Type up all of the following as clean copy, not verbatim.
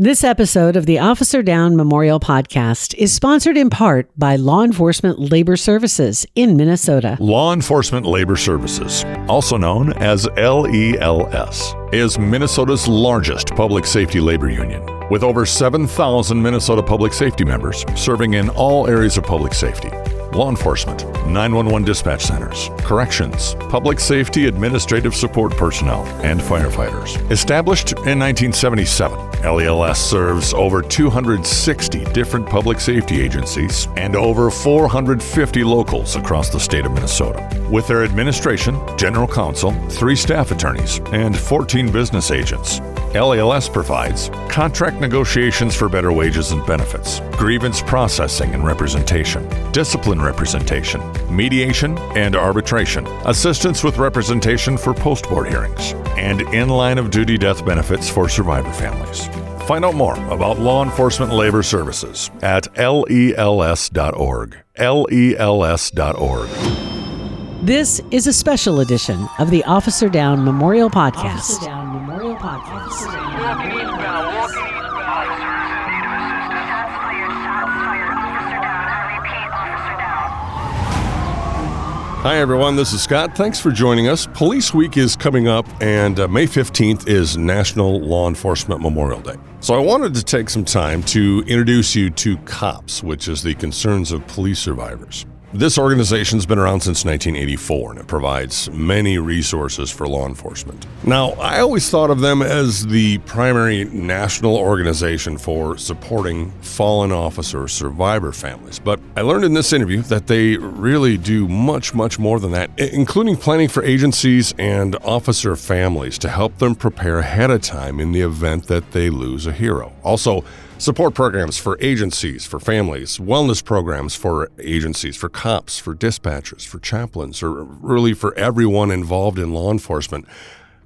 This episode of the Officer Down Memorial Podcast is sponsored in part by Law Enforcement Labor Services in Minnesota. Law Enforcement Labor Services, also known as LELS, is Minnesota's largest public safety labor union, with over 7,000 Minnesota public safety members serving in all areas of public safety. Law enforcement, 911 dispatch centers, corrections, public safety administrative support personnel, and firefighters. Established in 1977, LELS serves over 260 different public safety agencies and over 450 locals across the state of Minnesota. With their administration, general counsel, 3 staff attorneys, and 14 business agents, LELS provides contract negotiations for better wages and benefits, grievance processing and representation, discipline representation, mediation and arbitration, assistance with representation for post-board hearings, and in-line of duty death benefits for survivor families. Find out more about Law Enforcement Labor Services at LELS.org. LELS.org. This is a special edition of the Officer Down Memorial Podcast. Hi, everyone. This is Scott. Thanks for joining us. Police Week is coming up, and May 15th is National Law Enforcement Memorial Day. So I wanted to take some time to introduce you to COPS, which is the Concerns of Police Survivors. This organization's been around since 1984, and it provides many resources for law enforcement. Now, I always thought of them as the primary national organization for supporting fallen officer survivor families, but I learned in this interview that they really do much, much more than that, including planning for agencies and officer families to help them prepare ahead of time in the event that they lose a hero. Also, support programs for agencies, for families, wellness programs for agencies, for cops, for dispatchers, for chaplains, or really for everyone involved in law enforcement.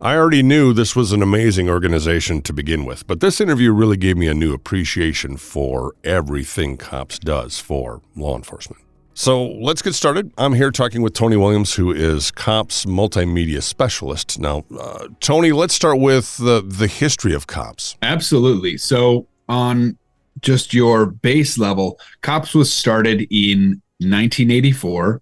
I already knew this was an amazing organization to begin with, but this interview really gave me a new appreciation for everything COPS does for law enforcement. So let's get started. I'm here talking with Tony Williams, who is COPS multimedia specialist. Now, Tony, let's start with the history of COPS. Absolutely. So on just your base level, COPS was started in 1984.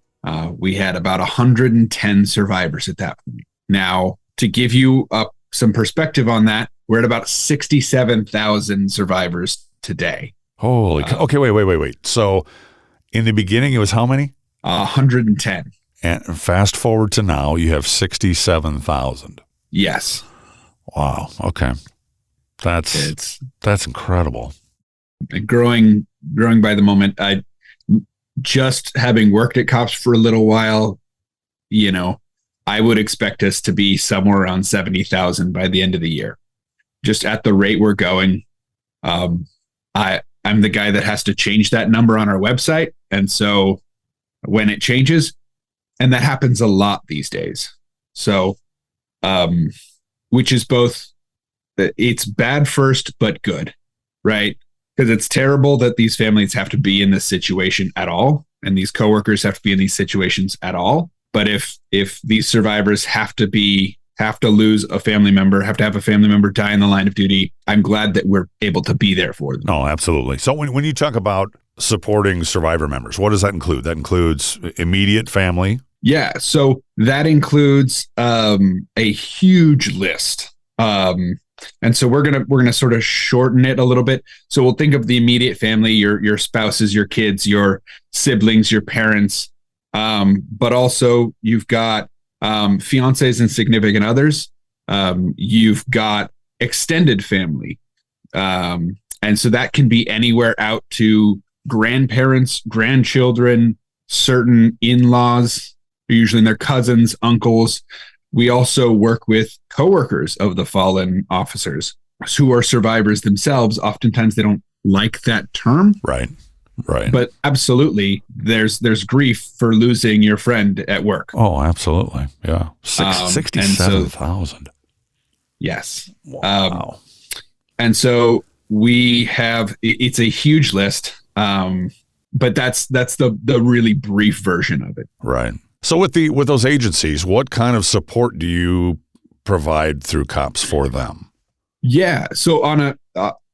We had about 110 survivors at that point. Now, to give you some perspective on that, we're at about 67,000 survivors today. Holy okay, wait. So in the beginning, it was how many? 110. And fast forward to now, you have 67,000. Yes. Wow. Okay. That's incredible. Growing by the moment. I just having worked at COPS for a little while, I would expect us to be somewhere around 70,000 by the end of the year. Just at the rate we're going. I'm the guy that has to change that number on our website. And so when it changes, and that happens a lot these days. So, which is both, it's bad first, but good, right? Because it's terrible that these families have to be in this situation at all, and these coworkers have to be in these situations at all. But if these survivors have to lose a family member, have to have a family member die in the line of duty, I'm glad that we're able to be there for them. Oh, absolutely. So when you talk about supporting survivor members, what does that include? That includes immediate family? Yeah. So that includes a huge list. And so we're gonna sort of shorten it a little bit. So we'll think of the immediate family, your spouses, your kids, your siblings, your parents, but also you've got fiancés and significant others. You've got extended family, and so that can be anywhere out to grandparents, grandchildren, certain in-laws, usually their cousins, uncles. We also work with coworkers of the fallen officers who are survivors themselves. Oftentimes they don't like that term. Right. But absolutely, there's grief for losing your friend at work. Oh, absolutely. Yeah. 67,000. Yes. Wow. And so we have, it's a huge list, but that's the really brief version of it. Right. So with those agencies, what kind of support do you provide through COPS for them? Yeah. So on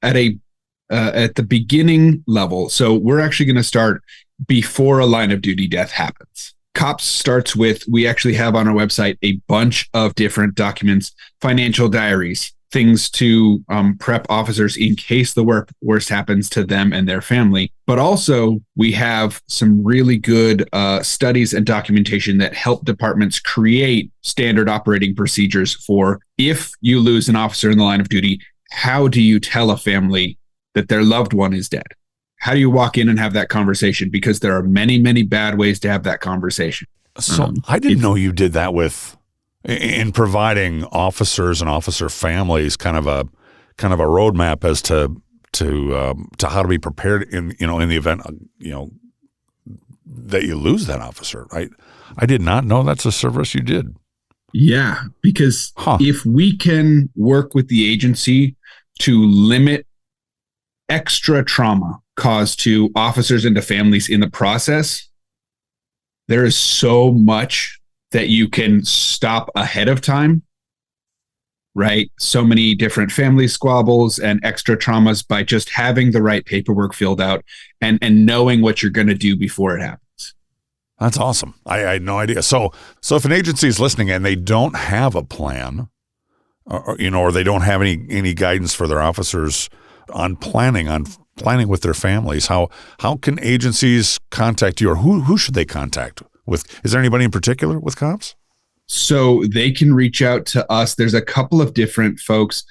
at the beginning level. So we're actually going to start before a line of duty death happens. COPS starts with, we actually have on our website a bunch of different documents, financial diaries, things to prep officers in case the worst happens to them and their family. But also we have some really good studies and documentation that help departments create standard operating procedures for if you lose an officer in the line of duty, how do you tell a family that their loved one is dead? How do you walk in and have that conversation? Because there are many, many bad ways to have that conversation. So I didn't know you did that in providing officers and officer families kind of a roadmap as to how to be prepared in the event that you lose that officer. I did not know that's a service you did. Yeah, because if we can work with the agency to limit extra trauma caused to officers and to families in the process, there is so much that you can stop ahead of time, right? So many different family squabbles and extra traumas by just having the right paperwork filled out and knowing what you're going to do before it happens. That's awesome. I had no idea. So if an agency is listening and they don't have a plan, or they don't have any guidance for their officers on planning with their families, how can agencies contact you, or who should they contact with? Is there anybody in particular with COPS? So they can reach out to us. There's a couple of different folks.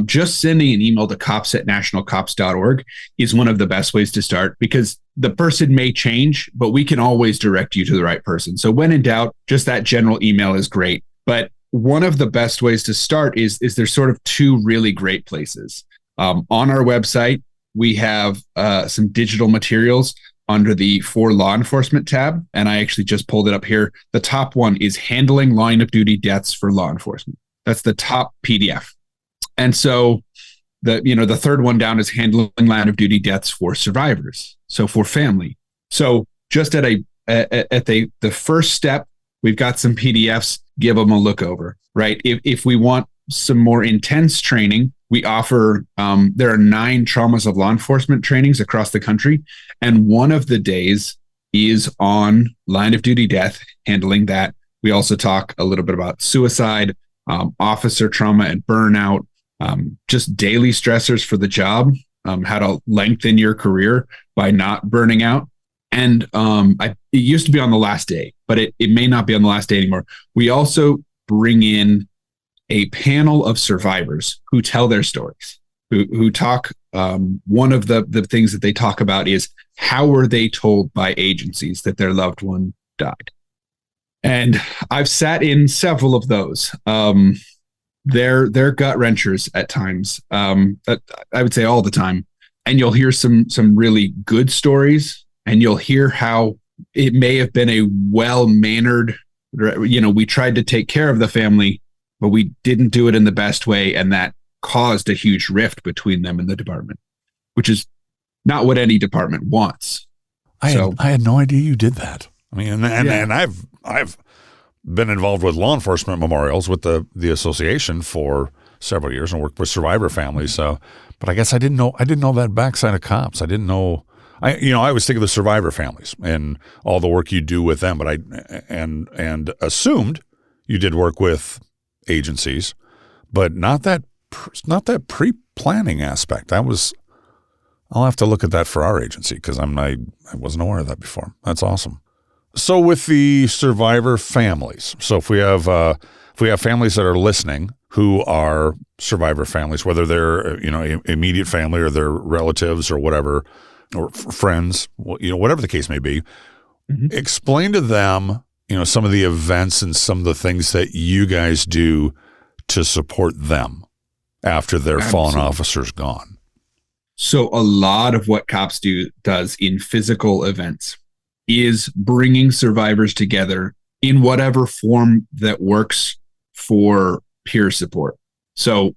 Just sending an email to cops@nationalcops.org is one of the best ways to start, because the person may change, but we can always direct you to the right person. So when in doubt, just that general email is great. But one of the best ways to start is there's sort of two really great places. On our website, we have some digital materials under the For Law Enforcement tab. And I actually just pulled it up here. The top one is Handling Line of Duty Deaths for Law Enforcement. That's the top PDF. And so the third one down is Handling Line of Duty Deaths for Survivors. So for family. So just at the first step, we've got some PDFs, give them a look over, right? If we want some more intense training, we offer, there are 9 traumas of law enforcement trainings across the country. And one of the days is on line of duty death, handling that. We also talk a little bit about suicide, officer trauma and burnout, just daily stressors for the job, how to lengthen your career by not burning out. And it used to be on the last day, but it may not be on the last day anymore. We also bring in a panel of survivors who tell their stories, who talk. One of the things that they talk about is how were they told by agencies that their loved one died? And I've sat in several of those. They're gut wrenchers at times. I would say all the time. And you'll hear some really good stories, and you'll hear how it may have been a well-mannered, we tried to take care of the family, but we didn't do it in the best way. And that caused a huge rift between them and the department, which is not what any department wants. I had no idea you did that. I mean, and I've been involved with law enforcement memorials with the association for several years and worked with survivor families. So, but I guess I didn't know that backside of COPS. I didn't know. I always think of the survivor families and all the work you do with them, but I assumed you did work with agencies, but not that pre-planning aspect. I'll have to look at that for our agency, because I wasn't aware of that before. That's awesome. So with the survivor families, so if we have families that are listening who are survivor families, whether they're immediate family or their relatives or whatever, or friends, whatever the case may be, explain to them some of the events and some of the things that you guys do to support them after their fallen officer's gone. So a lot of what COPS does in physical events is bringing survivors together in whatever form that works for peer support. So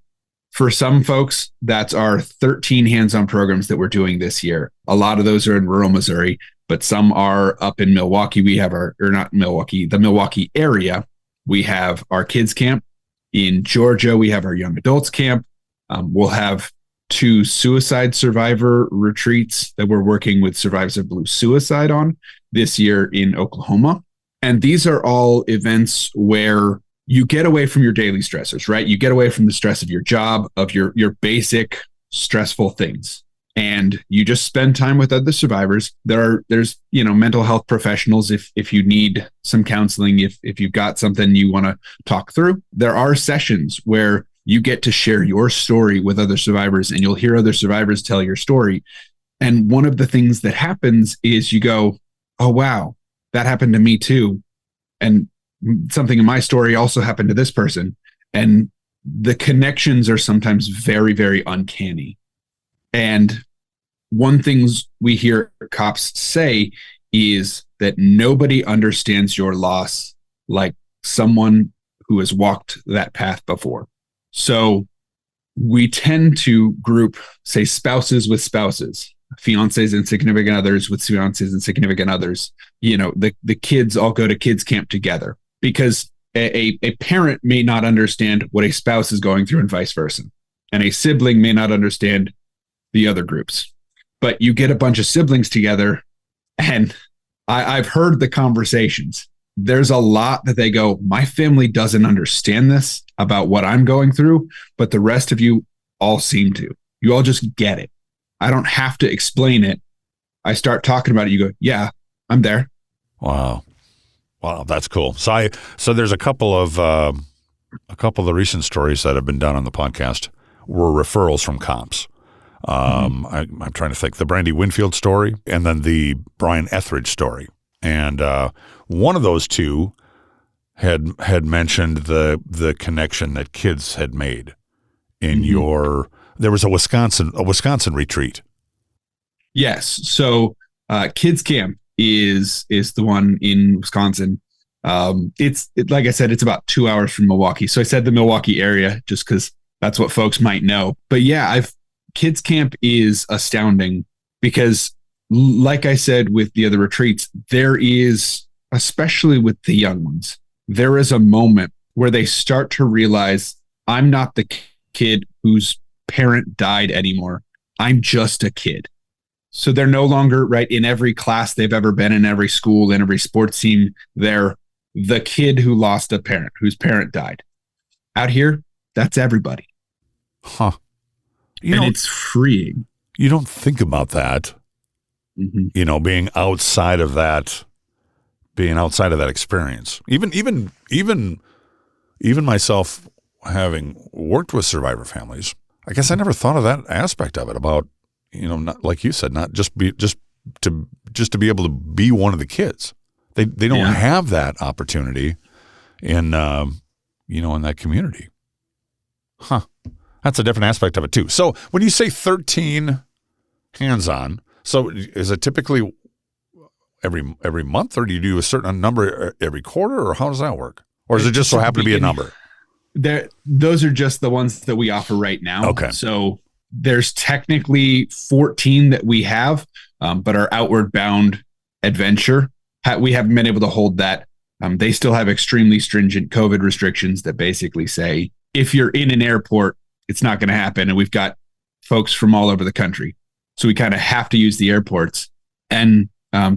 for some folks, that's our 13 hands-on programs that we're doing this year. A lot of those are in rural Missouri, but some are up in Milwaukee. We have the Milwaukee area. We have our kids camp. In Georgia, we have our young adults camp. We'll have 2 suicide survivor retreats that we're working with Survivors of Blue Suicide on this year in Oklahoma. And these are all events where you get away from your daily stressors, right? You get away from the stress of your job, of your basic stressful things. And you just spend time with other survivors. There's mental health professionals if you need some counseling, if you've got something you want to talk through. There are sessions where you get to share your story with other survivors, and you'll hear other survivors tell your story. And one of the things that happens is you go, oh, wow, that happened to me too. And something in my story also happened to this person. And the connections are sometimes very, very uncanny. And one things we hear cops say is that nobody understands your loss like someone who has walked that path before. So we tend to group, say, spouses with spouses, fiancés and significant others with fiancés and significant others. The kids all go to kids camp together because a parent may not understand what a spouse is going through and vice versa. And a sibling may not understand the other groups. But you get a bunch of siblings together, and I've heard the conversations. There's a lot that they go, my family doesn't understand this about what I'm going through, but the rest of you all seem to. You all just get it. I don't have to explain it. I start talking about it. You go, yeah, I'm there. Wow, that's cool. So there's a couple of the recent stories that have been done on the podcast were referrals from cops. I'm trying to think, the Brandy Winfield story and then the Brian Etheridge story. And one of those two had mentioned the connection that kids had made in there was a Wisconsin retreat. Yes. So Kids Camp is the one in Wisconsin. It's like I said, it's about 2 hours from Milwaukee. So I said the Milwaukee area just because that's what folks might know. But yeah, Kids Camp is astounding because, like I said with the other retreats, there is, especially with the young ones, there is a moment where they start to realize, I'm not the kid whose parent died anymore. I'm just a kid. So they're no longer, right, in every class they've ever been in, every school, in every sports team, they're the kid who lost a parent, whose parent died. Out here, that's everybody. Huh. It's freeing. You don't think about that, being outside of that experience. Even myself, having worked with survivor families, I guess I never thought of that aspect of it about, not like you said, not just to be able to be one of the kids. They don't have that opportunity in in that community. Huh. That's a different aspect of it too. So when you say 13 hands-on, so is it typically every month, or do you do a certain number every quarter, or how does that work? Or does it just so happen to be a number? Those are just the ones that we offer right now. Okay. So there's technically 14 that we have, but our Outward Bound adventure, we haven't been able to hold that. They still have extremely stringent COVID restrictions that basically say, if you're in an airport, it's not going to happen. And we've got folks from all over the country. So we kind of have to use the airports. And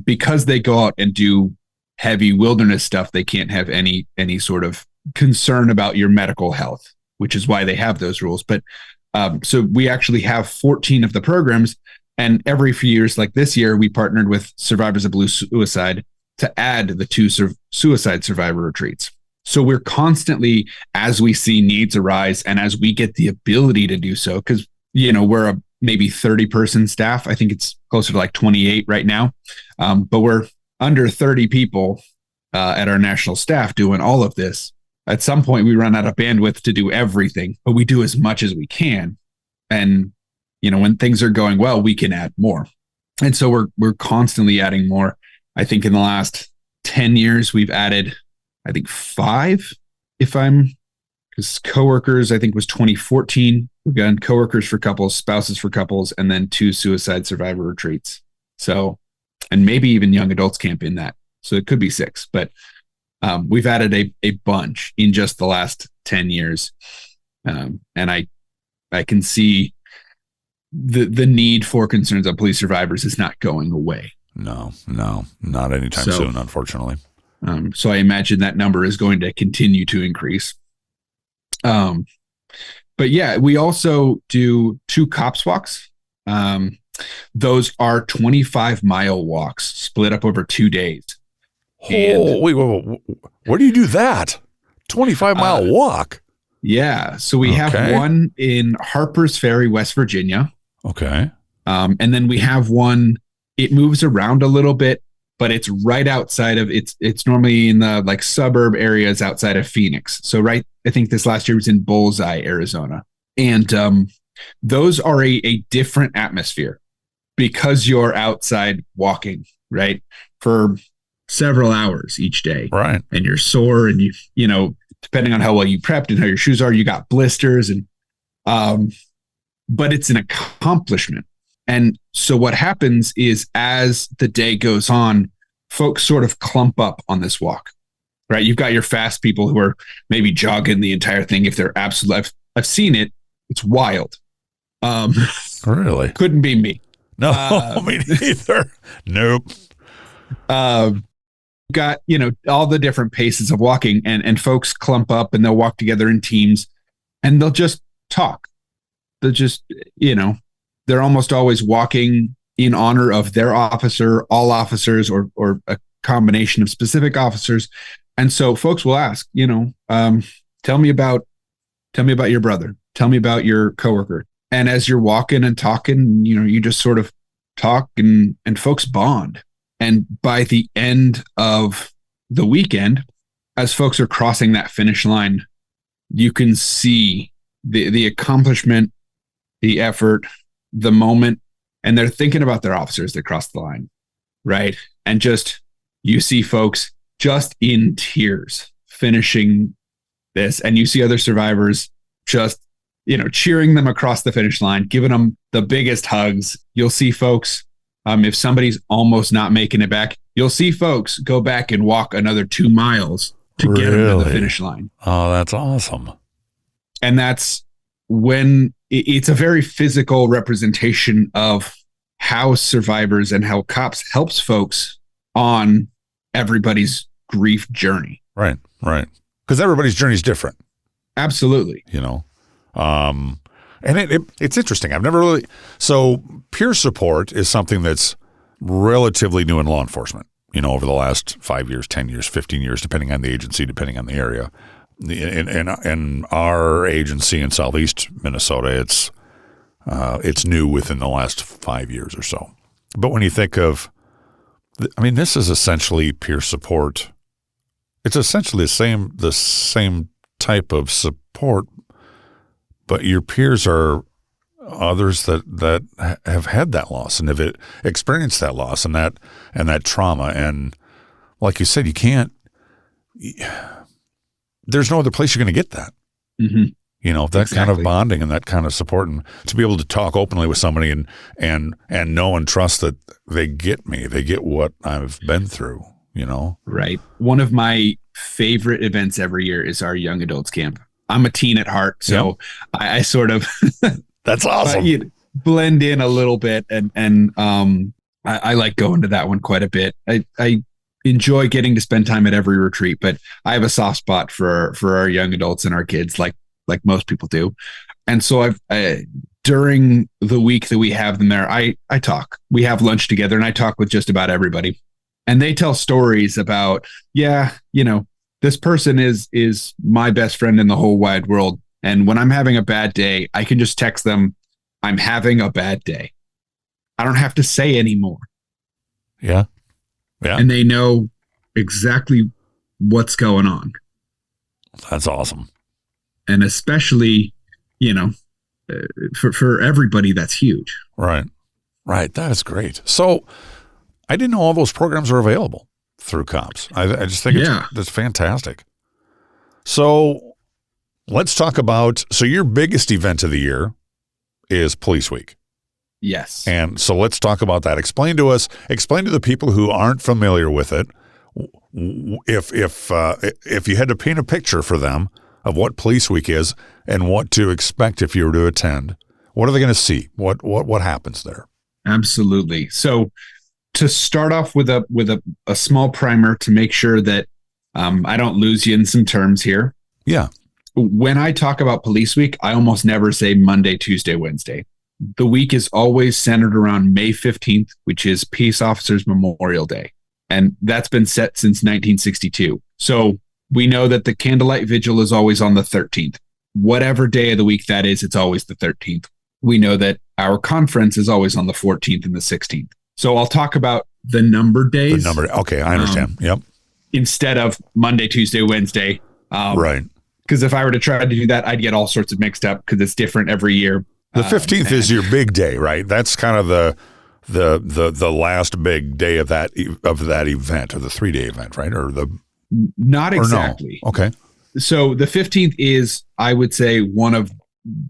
because they go out and do heavy wilderness stuff, they can't have any sort of concern about your medical health, which is why they have those rules. But so we actually have 14 of the programs. And every few years, like this year, we partnered with Survivors of Blue Suicide to add the 2 suicide survivor retreats. So we're constantly, as we see needs arise and as we get the ability to do so, because, we're a maybe 30-person staff. I think it's closer to like 28 right now. But we're under 30 people at our national staff doing all of this. At some point, we run out of bandwidth to do everything, but we do as much as we can. And, when things are going well, we can add more. And so we're constantly adding more. I think in the last 10 years, we've added, I think 5, because coworkers, I think was 2014. We've done coworkers for couples, spouses for couples, and then 2 suicide survivor retreats. So, and maybe even young adults camp in that. So it could be 6, but we've added a bunch in just the last 10 years. And I can see the need for concerns of police survivors is not going away. No, not anytime soon, unfortunately. So I imagine that number is going to continue to increase. But yeah, we also do 2 cops walks. Those are 25-mile walks split up over 2 days. Wait, where do you do that? 25-mile walk? Yeah. So we have one in Harpers Ferry, West Virginia. Okay. And then we have one, it moves around a little bit, but it's right outside of, it's normally in the like suburb areas outside of Phoenix. So I think this last year was in Bullseye, Arizona. And those are a different atmosphere because you're outside walking, right? For several hours each day. Right. And you're sore and you know, depending on how well you prepped and how your shoes are, you got blisters and, but it's an accomplishment. And so what happens is as the day goes on, folks sort of clump up on this walk, right? You've got your fast people who are maybe jogging the entire thing. If they're absolute, I've seen it. It's wild. Really? Couldn't be me. No, me neither. Nope. Got, you know, all the different paces of walking and folks clump up and they'll walk together in teams and they'll just talk. They'll just, you know, they're almost always walking in honor of their officer, all officers, or a combination of specific officers. And so folks will ask, you know, tell me about your brother. Tell me about your coworker. And as you're walking and talking, you know, you just sort of talk and folks bond. And by the end of the weekend, as folks are crossing that finish line, you can see the accomplishment, the effort, the moment, and they're thinking about their officers that crossed the line, right? And just, you see folks just in tears finishing this, and you see other survivors just, you know, cheering them across the finish line, giving them the biggest hugs. You'll see folks, if somebody's almost not making it back, you'll see folks go back and walk another 2 miles to get them to the finish line. Oh, that's awesome. And that's when it's a very physical representation of how survivors and how cops helps folks on everybody's grief journey. Right. Because everybody's journey is different. Absolutely. You know, and it's interesting. I've never really, so peer support is something that's relatively new in law enforcement, you know, over the last 5 years, 10 years, 15 years, depending on the agency, depending on the area. In our agency in Southeast Minnesota, it's new within the last 5 years or so. But when you think of, I mean, this is essentially peer support. It's essentially the same type of support, but your peers are others that have had that loss and have experienced that loss and that trauma. And like you said, there's no other place you're going to get that. Mm-hmm. You know, that kind of bonding and that kind of support, and to be able to talk openly with somebody and know and trust that they get me, they get what I've been through, you know? Right. One of my favorite events every year is our young adults camp. I'm a teen at heart, so yep. I sort of that's awesome. Blend in a little bit, and I like going to that one quite a bit. I enjoy getting to spend time at every retreat, but I have a soft spot for our young adults and our kids, like most people do. And so during the week that we have them there, I talk. We have lunch together, and I talk with just about everybody, and they tell stories about, you know, this person is my best friend in the whole wide world. And when I'm having a bad day, I can just text them, I'm having a bad day. I don't have to say anymore. Yeah. Yeah. And they know exactly what's going on. That's awesome. And especially, you know, for everybody, that's huge. Right. That is great. So I didn't know all those programs are available through COPS. I just think that's fantastic. So let's talk about, so your biggest event of the year is Police Week. Yes. And so let's talk about that. Explain to the people who aren't familiar with it, if you had to paint a picture for them of what Police Week is and what to expect if you were to attend, What are they going to see? What happens there? Absolutely. So to start off with a small primer to make sure that I don't lose you in some terms here. Yeah. When I talk about Police Week, I almost never say Monday, Tuesday, Wednesday. The week is always centered around May 15th, which is Peace Officers Memorial Day. And that's been set since 1962. So we know that the Candlelight Vigil is always on the 13th. Whatever day of the week that is, it's always the 13th. We know that our conference is always on the 14th and the 16th. So I'll talk about the number days. The number. Okay, I understand. Yep. Instead of Monday, Tuesday, Wednesday. Right. Because if I were to try to do that, I'd get all sorts of mixed up because it's different every year. The 15th is your big day, right? That's kind of the last big day of that event, or the 3-day event, right? Or the not exactly. No. Okay. So the 15th is, I would say, one of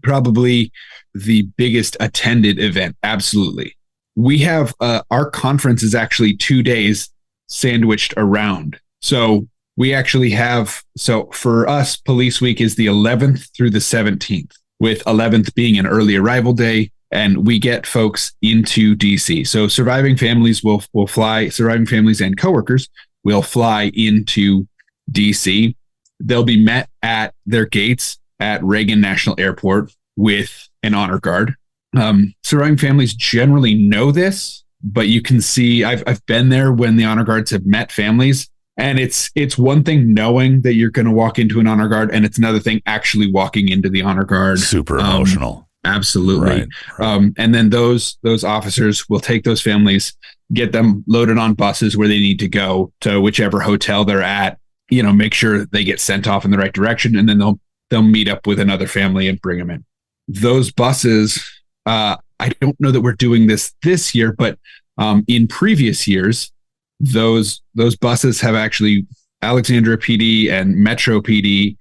probably the biggest attended event. Absolutely. We have our conference is actually 2 days sandwiched around. So we actually have, so for us, Police Week is the 11th through the 17th, with 11th being an early arrival day, and we get folks into DC. So surviving families will fly, surviving families and coworkers will fly into DC. They'll be met at their gates at Reagan National Airport with an honor guard. Surviving families generally know this, but you can see, I've been there when the honor guards have met families. And it's one thing knowing that you're going to walk into an honor guard, and it's another thing actually walking into the honor guard. Super emotional. Absolutely. Right. And then those officers will take those families, get them loaded on buses where they need to go to whichever hotel they're at, make sure they get sent off in the right direction. And then they'll meet up with another family and bring them in. Those buses, I don't know that we're doing this year, but in previous years, those buses have actually, Alexandria PD and Metro PD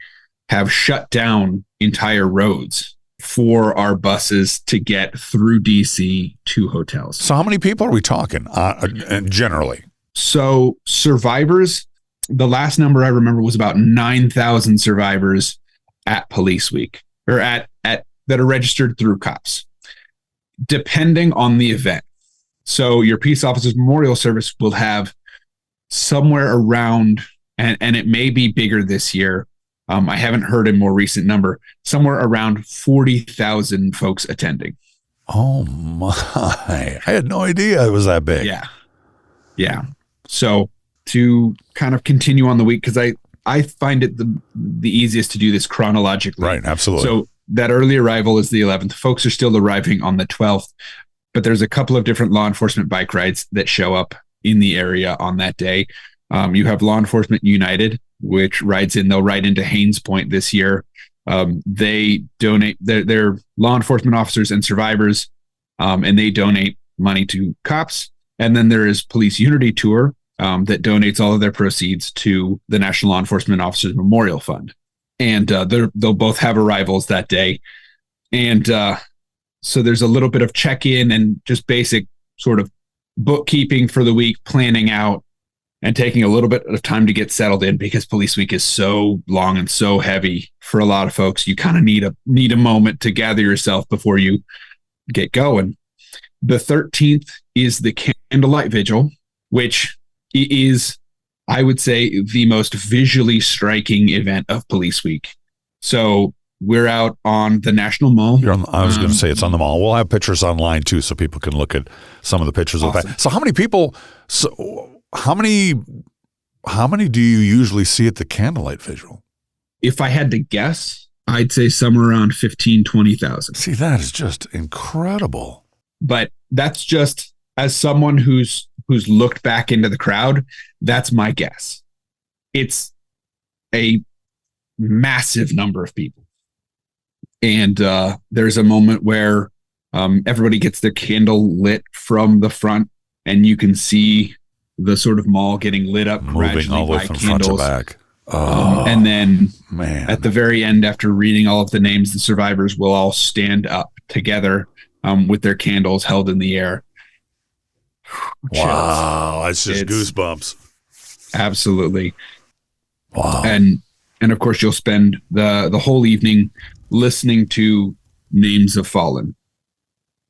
have shut down entire roads for our buses to get through DC to hotels. So how many people are we talking generally? So survivors, the last number I remember was about 9,000 survivors at Police Week, or at that are registered through COPS, depending on the event. So your Peace Officers Memorial Service will have somewhere around, and it may be bigger this year, I haven't heard a more recent number, somewhere around 40,000 folks attending. Oh my, I had no idea it was that big. Yeah. So to kind of continue on the week, because I find it the easiest to do this chronologically. Right, absolutely. So that early arrival is the 11th. Folks are still arriving on the 12th. But there's a couple of different law enforcement bike rides that show up in the area on that day. You have Law Enforcement United, which rides in. They'll ride into Haynes Point this year. They donate their law enforcement officers and survivors, and they donate money to cops. And then there is Police Unity Tour that donates all of their proceeds to the National Law Enforcement Officers Memorial Fund. And they'll both have arrivals that day. And so there's a little bit of check-in and just basic sort of bookkeeping for the week, planning out, and taking a little bit of time to get settled in, because Police Week is so long and so heavy for a lot of folks. You kind of need a moment to gather yourself before you get going. The 13th is the Candlelight Vigil, which is, I would say, the most visually striking event of Police Week. So we're out on the National Mall. I was going to say it's on the mall. We'll have pictures online too, so people can look at some of the pictures of that. So how many people? So how many do you usually see at the Candlelight Vigil? If I had to guess, I'd say somewhere around 15,000, 20,000. See, that is just incredible. But that's just as someone who's looked back into the crowd. That's my guess. It's a massive number of people. And there's a moment where everybody gets their candle lit from the front, and you can see the sort of mall getting lit up moving all the way from front to back. And then man, at the very end, after reading all of the names, the survivors will all stand up together with their candles held in the air. Wow, that's just goosebumps. Absolutely. Wow. And of course, you'll spend the whole evening listening to Names of Fallen.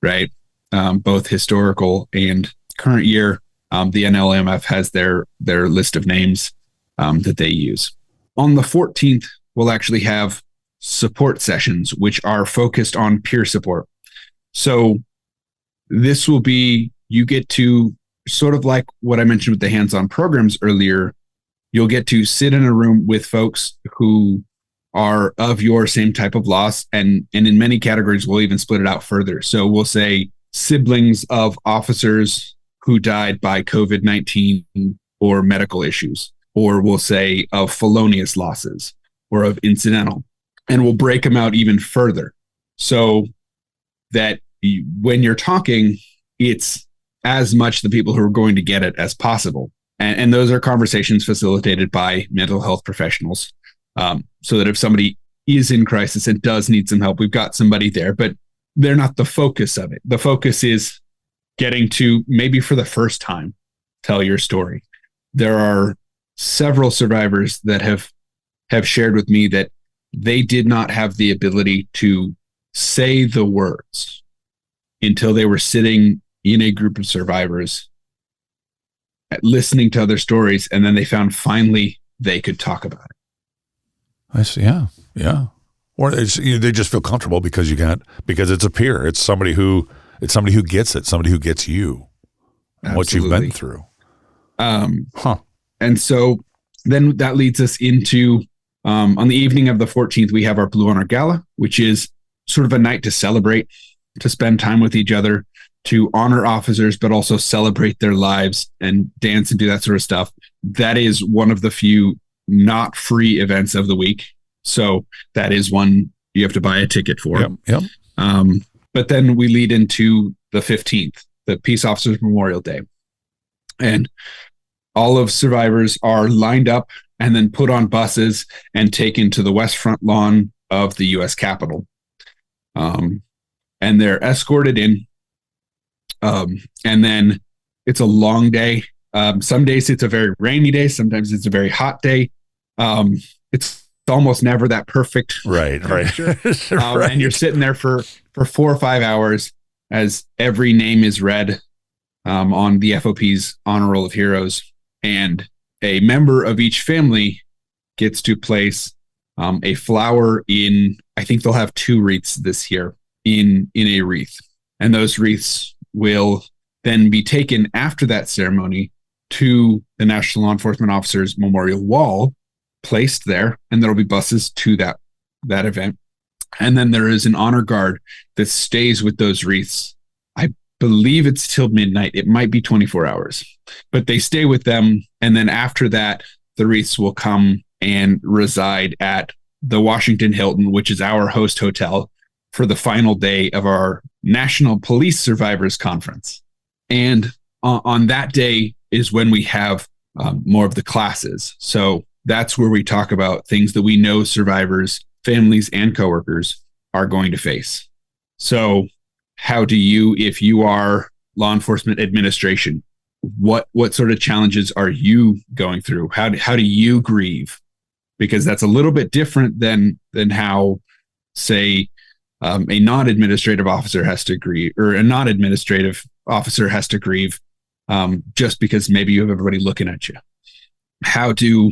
right? Both historical and current year. The NLMF has their list of names that they use. On the 14th, we'll actually have support sessions, which are focused on peer support. So this will be, you get to, sort of like what I mentioned with the hands-on programs earlier, you'll get to sit in a room with folks who are of your same type of loss. And in many categories, we'll even split it out further. So we'll say siblings of officers who died by COVID-19 or medical issues, or we'll say of felonious losses or of incidental. And we'll break them out even further so that when you're talking, it's as much the people who are going to get it as possible. And those are conversations facilitated by mental health professionals. So that if somebody is in crisis and does need some help, we've got somebody there, but they're not the focus of it. The focus is getting to, maybe for the first time, tell your story. There are several survivors that have shared with me that they did not have the ability to say the words until they were sitting in a group of survivors, listening to other stories, and then they found finally they could talk about it. I see. Yeah. Or they just feel comfortable because it's a peer. It's somebody who gets it, somebody who gets you, and what you've been through. And so then that leads us into, on the evening of the 14th, we have our Blue Honor Gala, which is sort of a night to celebrate, to spend time with each other, to honor officers, but also celebrate their lives and dance and do that sort of stuff. That is one of the few not free events of the week. So that is one you have to buy a ticket for. Yep. But then we lead into the 15th, the Peace Officers Memorial Day. And all of survivors are lined up and then put on buses and taken to the west front lawn of the U.S. Capitol. And they're escorted in. And then it's a long day. Some days it's a very rainy day. Sometimes it's a very hot day. It's almost never that perfect. Right. Right. And you're sitting there for 4 or 5 hours as every name is read on the FOP's Honor Roll of Heroes. And a member of each family gets to place a flower in, I think they'll have 2 wreaths this year in a wreath. And those wreaths will then be taken after that ceremony to the National Law Enforcement Officers Memorial Wall, placed there, and there'll be buses to that event. And then there is an honor guard that stays with those wreaths. I believe it's till midnight. It might be 24 hours, but they stay with them. And then after that, the wreaths will come and reside at the Washington Hilton, which is our host hotel, for the final day of our National Police Survivors Conference. And on that day is when we have more of the classes. So that's where we talk about things that we know survivors, families, and coworkers are going to face. So how do you, if you are law enforcement administration, what sort of challenges are you going through? How do you grieve? Because that's a little bit different than how, say, a non-administrative officer has to grieve, or a non-administrative officer has to grieve, just because maybe you have everybody looking at you. How do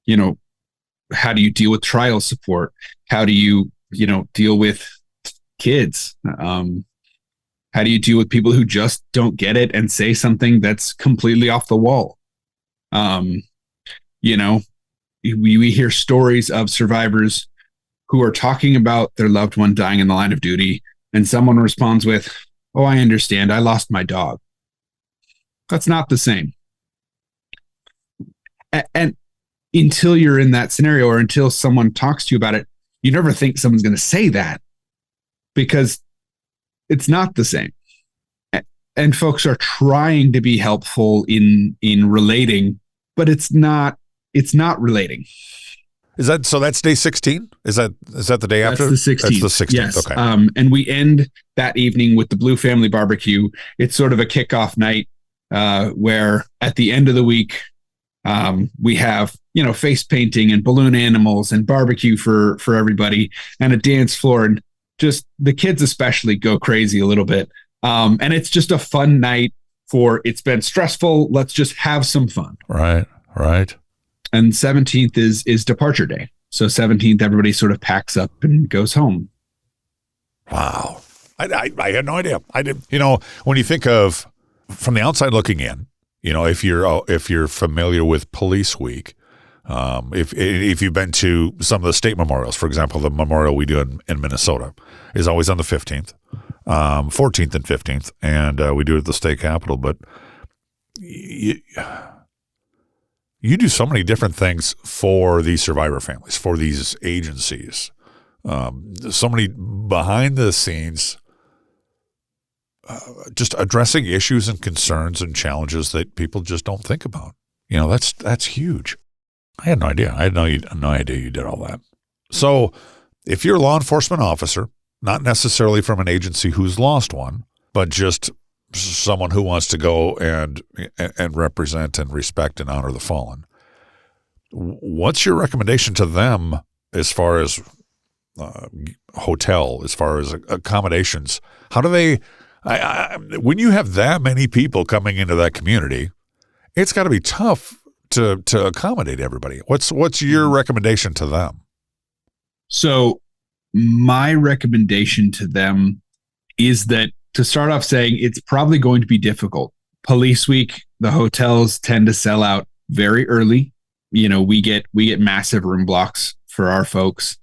you deal with trial support? How do you deal with kids? How do you deal with people who just don't get it and say something that's completely off the wall? We hear stories of survivors who are talking about their loved one dying in the line of duty, and someone responds with, "Oh, I understand. I lost my dog." That's not the same. And until you're in that scenario, or until someone talks to you about it, you never think someone's going to say that, because it's not the same. And folks are trying to be helpful in relating, but it's not relating. Is that so? That's day 16. Is that the day after? That's the 16th. That's the 16th. Yes. Okay. And we end that evening with the Blue Family Barbecue. It's sort of a kickoff night where at the end of the week we have face painting and balloon animals and barbecue for everybody, and a dance floor. And just the kids especially go crazy a little bit. And it's just a fun night it's been stressful. Let's just have some fun. Right. And 17th is departure day. So 17th, everybody sort of packs up and goes home. Wow. I had no idea. I did. When you think of from the outside looking in, if you're familiar with Police Week, if you've been to some of the state memorials, for example, the memorial we do in Minnesota is always on the 15th, 14th and 15th, and we do it at the state capitol. But you do so many different things for these survivor families, for these agencies, so many behind the scenes, just addressing issues and concerns and challenges that people just don't think about. That's huge. I had no idea. I had no idea you did all that. So if you're a law enforcement officer, not necessarily from an agency who's lost one, but just someone who wants to go and represent and respect and honor the fallen, what's your recommendation to them as far as hotel, as far as accommodations? How do they when you have that many people coming into that community, it's got to be tough to accommodate everybody. What's your recommendation to them? So my recommendation to them is that, to start off saying, it's probably going to be difficult. Police Week, the hotels tend to sell out very early. We get massive room blocks for our folks.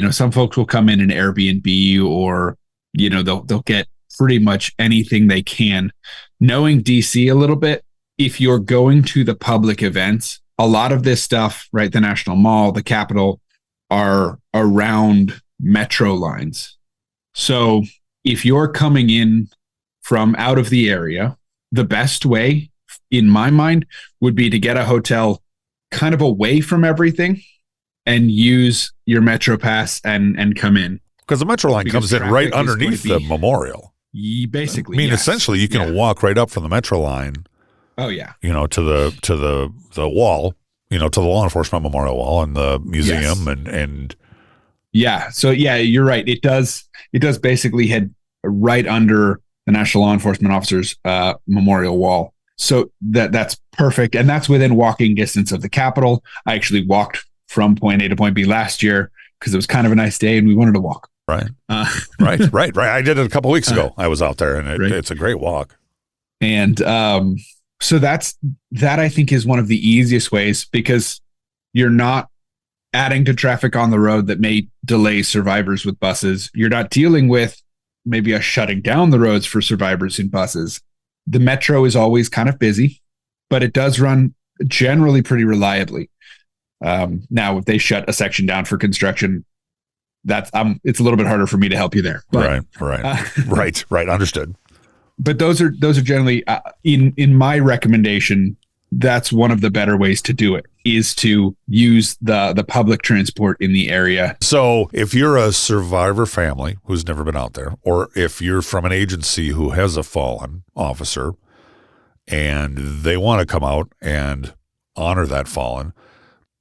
Some folks will come in an Airbnb, or they'll get pretty much anything they can. Knowing DC a little bit, if you're going to the public events, a lot of this stuff, right, the National Mall, the Capitol, are around metro lines. So if you're coming in from out of the area, the best way, in my mind, would be to get a hotel kind of away from everything and use your Metro Pass and come in. Because the Metro line comes in right underneath the memorial. Basically, essentially, you can walk right up from the Metro line. Oh yeah, to the wall, to the law enforcement memorial wall and the museum, and yeah. So yeah, you're right. It does basically head right under the National Law Enforcement Officers memorial wall. So that's perfect, and that's within walking distance of the Capitol. I actually walked from point A to point B last year because it was kind of a nice day and we wanted to walk. Right. Right. I did it a couple of weeks ago. I was out there, and it's a great walk. And so that I think is one of the easiest ways, because you're not adding to traffic on the road that may delay survivors with buses. You're not dealing with maybe a shutting down the roads for survivors in buses. The Metro is always kind of busy, but it does run generally pretty reliably. Now, if they shut a section down for construction, it's a little bit harder for me to help you there. But, right. Understood. But those are generally in my recommendation. That's one of the better ways to do it, is to use the public transport in the area. So if you're a survivor family who's never been out there, or if you're from an agency who has a fallen officer and they want to come out and honor that fallen,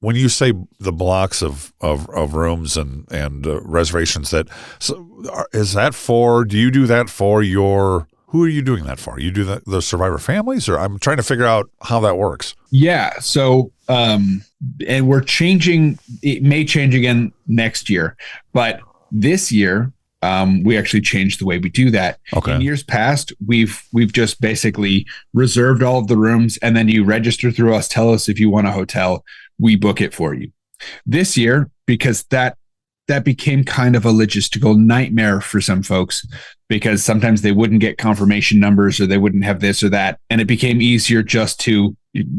when you say the blocks of rooms and reservations, do you do that for who are you doing that for? You do the survivor families, or I'm trying to figure out how that works. Yeah. So, and we're changing, it may change again next year, but this year, we actually changed the way we do that. Okay. In years past, we've just basically reserved all of the rooms, and then you register through us, tell us if you want a hotel, we book it for you. This year, because that became kind of a logistical nightmare for some folks, because sometimes they wouldn't get confirmation numbers, or they wouldn't have this or that. And it became easier just to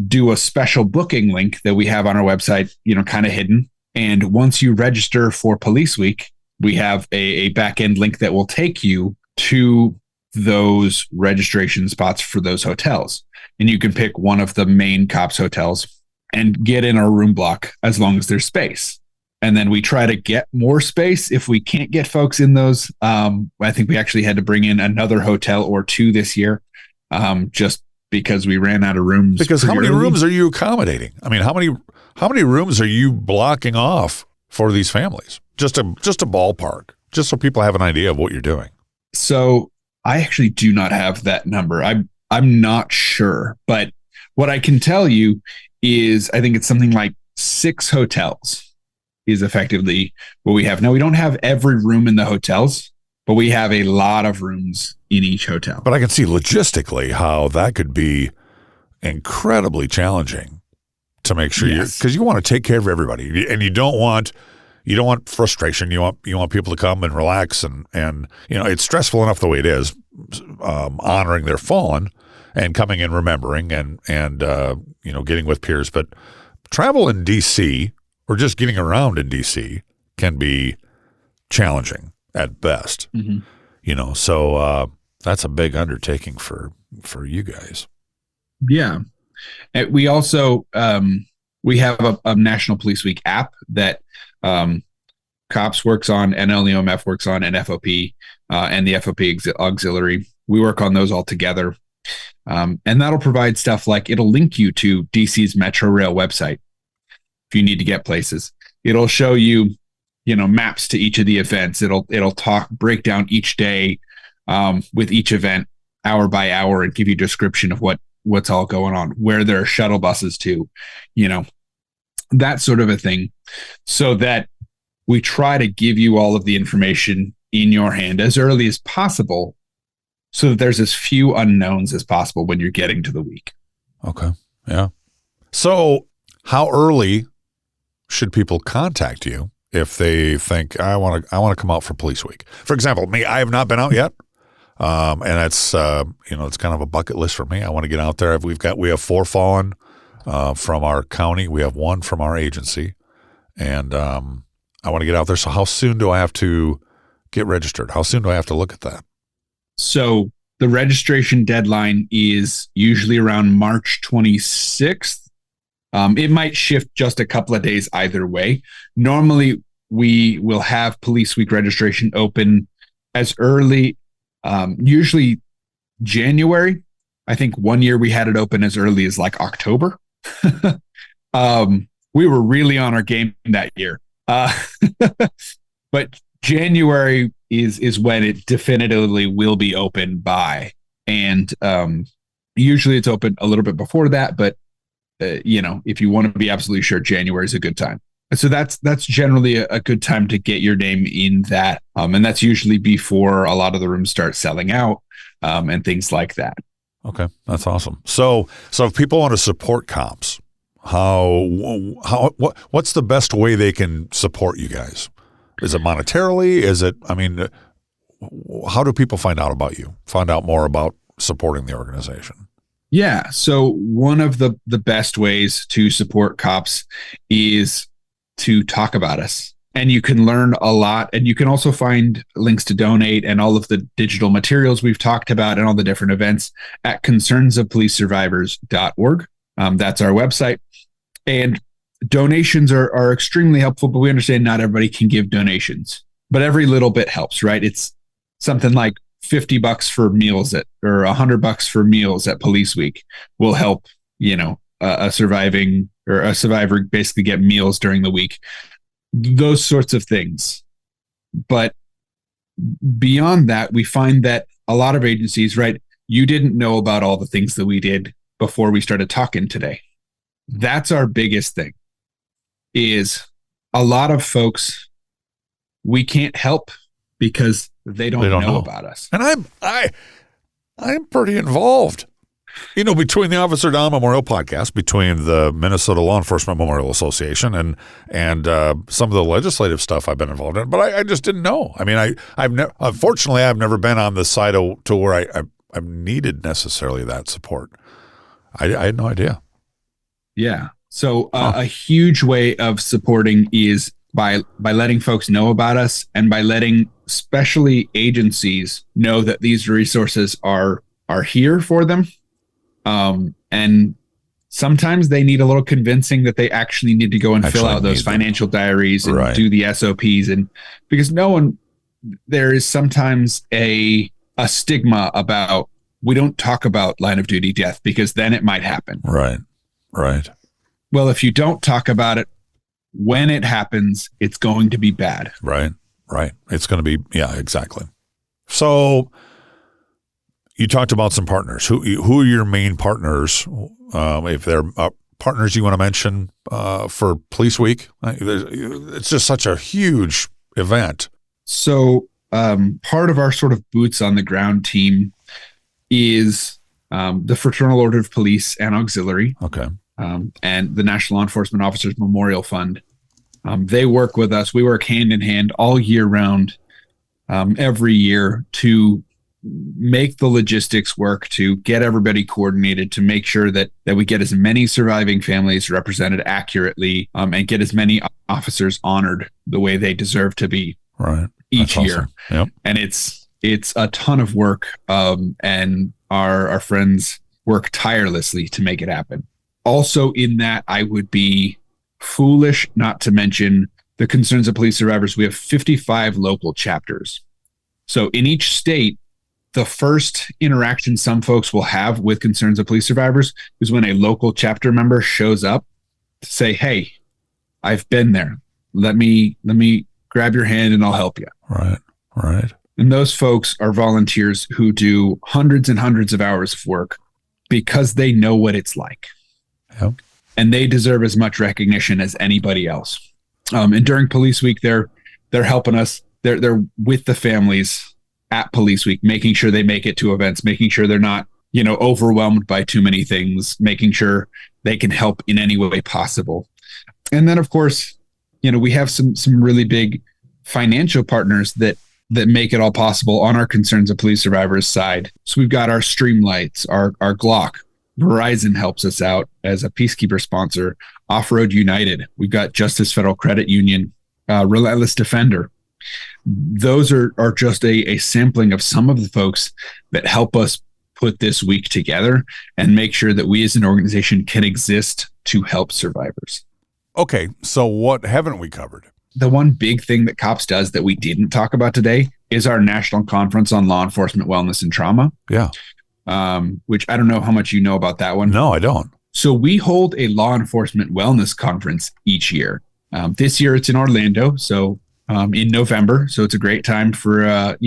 do a special booking link that we have on our website, kind of hidden. And once you register for Police Week, we have a back-end link that will take you to those registration spots for those hotels. And you can pick one of the main COPS hotels and get in our room block as long as there's space. And then we try to get more space if we can't get folks in those. I think we actually had to bring in another hotel or two this year, just because we ran out of rooms. Because how many rooms are you accommodating? I mean, how many rooms are you blocking off for these families? Just a ballpark. just so people have an idea of what you're doing. So I actually do not have that number. I'm not sure, but what I can tell you is I think it's something like 6 hotels is effectively what we have. Now, we don't have every room in the hotels, but we have a lot of rooms in each hotel. But I can see logistically how that could be incredibly challenging to make sure because you want to take care of everybody, and you don't want frustration. You want people to come and relax, and it's stressful enough the way it is, honoring their fallen and coming and remembering and getting with peers. But travel in DC or just getting around in DC can be challenging at best. Mm-hmm. So that's a big undertaking for you guys. Yeah. And we also we have a National Police Week app that COPS works on, NLEOMF works on, and FOP and the FOP auxiliary. We work on those all together. And that'll provide stuff like it'll link you to DC's Metro Rail website if you need to get places. It'll show you, maps to each of the events. It'll break down each day with each event hour by hour and give you a description of what's all going on, where there are shuttle buses to, that sort of a thing, so that we try to give you all of the information in your hand as early as possible so that there's as few unknowns as possible when you're getting to the week. Okay. Yeah. So how early should people contact you if they think I want to come out for Police Week? For example, me, I have not been out yet. And that's, it's kind of a bucket list for me. I want to get out there. We have 4 fallen from our county. We have 1 from our agency. And I want to get out there. So how soon do I have to get registered? How soon do I have to look at that? So the registration deadline is usually around March 26th. It might shift just a couple of days either way. Normally, we will have Police Week registration open as early, usually January. I think one year we had it open as early as like October. We were really on our game that year. But January is when it definitively will be open by. And usually it's open a little bit before that, but if you want to be absolutely sure, January is a good time. So that's generally a good time to get your name in that. And that's usually before a lot of the rooms start selling out and things like that. Okay, that's awesome. So if people want to support COPS, what's the best way they can support you guys? Is it monetarily? How do people find out about you? Find out more about supporting the organization? Yeah. So one of the best ways to support COPS is to talk about us. And you can learn a lot. And you can also find links to donate and all of the digital materials we've talked about and all the different events at concernsofpolicesurvivors.org. That's our website. And donations are extremely helpful, but we understand not everybody can give donations. But every little bit helps, right? It's something like $50 for meals or $100 for meals at Police Week will help, a survivor basically get meals during the week. Those sorts of things. But beyond that, we find that a lot of agencies, right? You didn't know about all the things that we did before we started talking today. That's our biggest thing, is a lot of folks we can't help because they don't know about us. And I'm pretty involved. Between the Officer Down Memorial Podcast, between the Minnesota Law Enforcement Memorial Association and some of the legislative stuff I've been involved in, but I just didn't know. Unfortunately, I've never been on the side to where I've needed necessarily that support. I had no idea. Yeah. So a huge way of supporting is by letting folks know about us and by letting especially agencies know that these resources are here for them. And sometimes they need a little convincing that they actually need to go and fill out those financial diaries and do the SOPs. And because there is sometimes a stigma about, we don't talk about line of duty death because then it might happen. Right. Well, if you don't talk about it, when it happens, it's going to be bad. Right. Right. It's going to be, yeah, exactly. So you talked about some partners. Who are your main partners? If they're partners you want to mention for Police Week? It's just such a huge event. So part of our sort of boots on the ground team is the Fraternal Order of Police and Auxiliary. Okay. And the National Law Enforcement Officers Memorial Fund. They work with us. We work hand in hand all year round, every year, to make the logistics work, to get everybody coordinated, to make sure that we get as many surviving families represented accurately, and get as many officers honored the way they deserve to be. Right. Each That's year. Awesome. Yep. And it's a ton of work, and our friends work tirelessly to make it happen. Also in that, I would be foolish not to mention the Concerns of Police Survivors. We have 55 local chapters. So in each state, the first interaction some folks will have with Concerns of Police Survivors is when a local chapter member shows up to say, "Hey, I've been there. Let me grab your hand and I'll help you." Right. Right. And those folks are volunteers who do hundreds and hundreds of hours of work because they know what it's like. Yep. And they deserve as much recognition as anybody else. And during Police Week, they're helping us. They're with the families at Police Week, making sure they make it to events, making sure they're not, overwhelmed by too many things, making sure they can help in any way possible. And then, of course, we have some really big financial partners that make it all possible on our Concerns of Police Survivors side. So we've got our Streamlights, our Glock. Verizon helps us out as a peacekeeper sponsor. Off-Road United. We've got Justice Federal Credit Union, Relentless Defender. Those are just a sampling of some of the folks that help us put this week together and make sure that we as an organization can exist to help survivors. Okay, so what haven't we covered? The one big thing that COPS does that we didn't talk about today is our National Conference on Law Enforcement Wellness and Trauma. Yeah. Which I don't know how much you know about that one. No, I don't. So we hold a law enforcement wellness conference each year. This year it's in Orlando, so in November. So it's a great time for a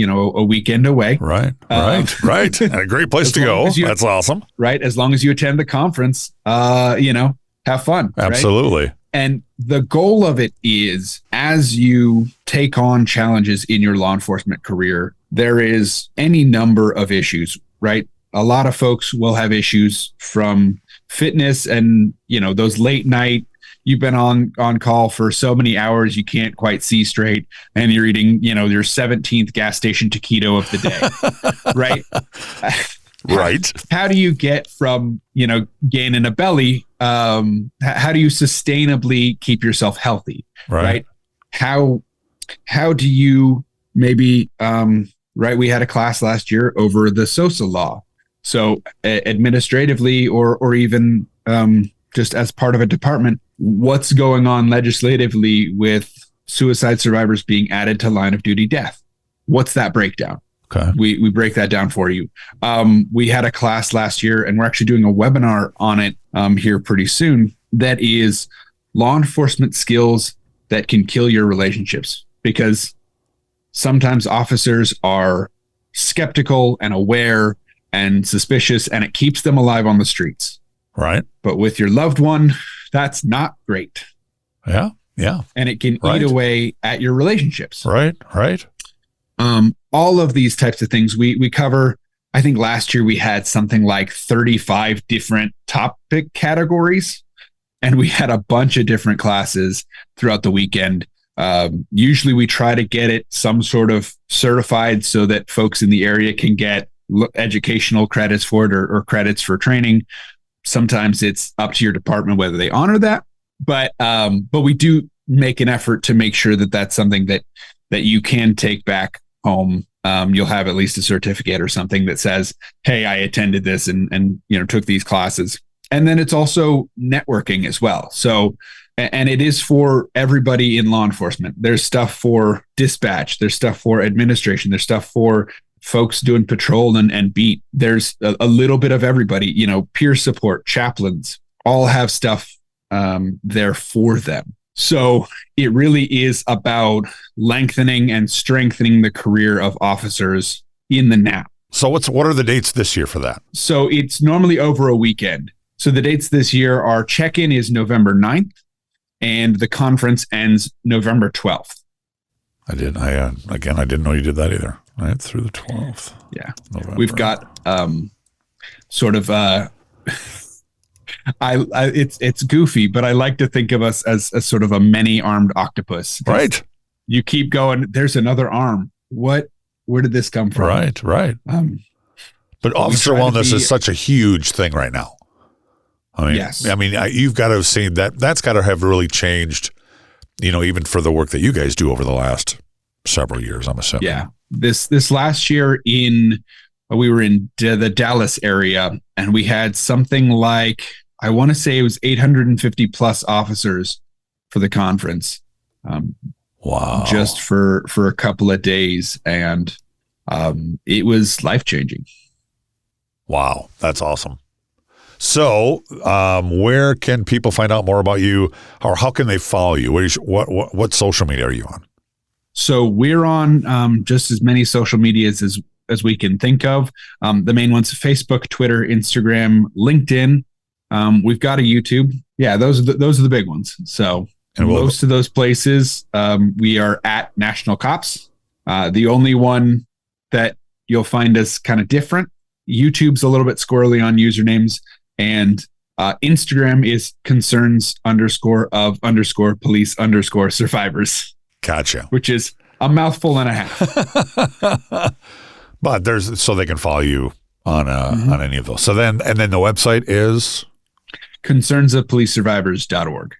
weekend away. Right. Right. And a great place to go. That's awesome. Right. As long as you attend the conference, have fun. Absolutely. Right? And the goal of it is, as you take on challenges in your law enforcement career, there is any number of issues, right? A lot of folks will have issues from fitness and, those late night, you've been on call for so many hours, you can't quite see straight, and you're eating, your 17th gas station taquito of the day, right? Right. How do you get from, gaining a belly? How do you sustainably keep yourself healthy? Right. How do you maybe, right. We had a class last year over the SOSA law. So administratively, or even just as part of a department, what's going on legislatively with suicide survivors being added to line of duty death? What's that breakdown? Okay. We break that down for you. We had a class last year, and we're actually doing a webinar on it here pretty soon. That is law enforcement skills that can kill your relationships, because sometimes officers are skeptical and aware and suspicious, and it keeps them alive on the streets. Right. But with your loved one, that's not great. Yeah. Yeah. And it can eat away at your relationships. Right. Right. All of these types of things we cover. I think last year we had something like 35 different topic categories, and we had a bunch of different classes throughout the weekend. Usually we try to get it some sort of certified so that folks in the area can get educational credits for it, or credits for training. Sometimes it's up to your department whether they honor that, but we do make an effort to make sure that that's something that you can take back home. You'll have at least a certificate or something that says, "Hey, I attended this and took these classes." And then it's also networking as well. So, and it is for everybody in law enforcement. There's stuff for dispatch. There's stuff for administration. There's stuff for folks doing patrol and beat. There's a little bit of everybody, peer support, chaplains, all have stuff there for them. So it really is about lengthening and strengthening the career of officers in the NAP. So what are the dates this year for that? So it's normally over a weekend. So the dates this year are check-in is November 9th and the conference ends November 12th. I didn't know you did that either. Right through the 12th. Yeah. November. We've got sort of it's goofy, but I like to think of us as a sort of a many-armed octopus. Right. You keep going, there's another arm. Where did this come from? Right. But officer wellness is such a huge thing right now. I mean, yes. You've got to have seen that. That's got to have really changed, even for the work that you guys do over the last several years, I'm assuming. Yeah. This last year we were in the Dallas area, and we had something like, I want to say it was 850 plus officers for the conference. Wow. Just for a couple of days. And it was life-changing. Wow. That's awesome. So where can people find out more about you, or how can they follow you? What social media are you on? So we're on just as many social medias as we can think of. The main ones: Facebook, Twitter, Instagram, LinkedIn. We've got a YouTube. Yeah, those are the big ones. So most of those places, we are at National Cops. The only one that you'll find us kind of different. YouTube's a little bit squirrely on usernames, and Instagram is concerns_of_police_survivors. Gotcha. Which is a mouthful and a half. But so they can follow you on any of those. So then the website is concernsofpolicesurvivors.org.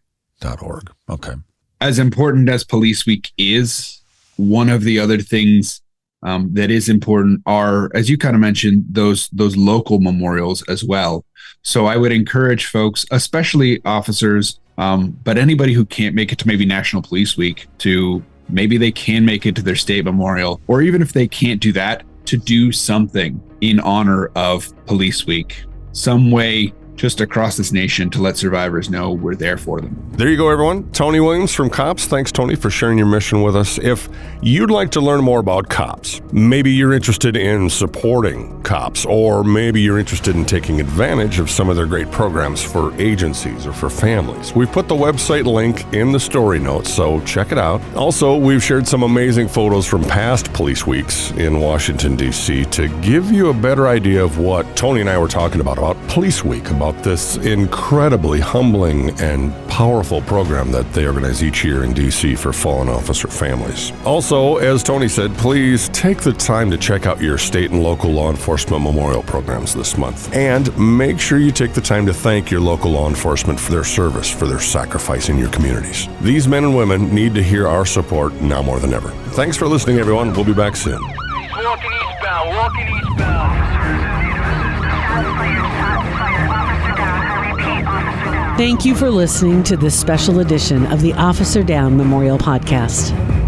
.org. Okay. As important as Police Week is, one of the other things that is important are, as you kind of mentioned, those local memorials as well. So I would encourage folks, especially officers, but anybody who can't make it to maybe National Police Week, to maybe they can make it to their state memorial, or even if they can't do that, to do something in honor of Police Week, some way just across this nation to let survivors know we're there for them. There you go, everyone. Tony Williams from COPS. Thanks, Tony, for sharing your mission with us. If you'd like to learn more about COPS, maybe you're interested in supporting COPS, or maybe you're interested in taking advantage of some of their great programs for agencies or for families, we've put the website link in the story notes, so check it out. Also, we've shared some amazing photos from past Police Weeks in Washington, D.C. to give you a better idea of what Tony and I were talking about Police Week, about this incredibly humbling and powerful program that they organize each year in D.C. for fallen officer families. Also, as Tony said, please take the time to check out your state and local law enforcement memorial programs this month. And make sure you take the time to thank your local law enforcement for their service, for their sacrifice in your communities. These men and women need to hear our support now more than ever. Thanks for listening, everyone. We'll be back soon. Walking eastbound. Thank you for listening to this special edition of the Officer Down Memorial Podcast.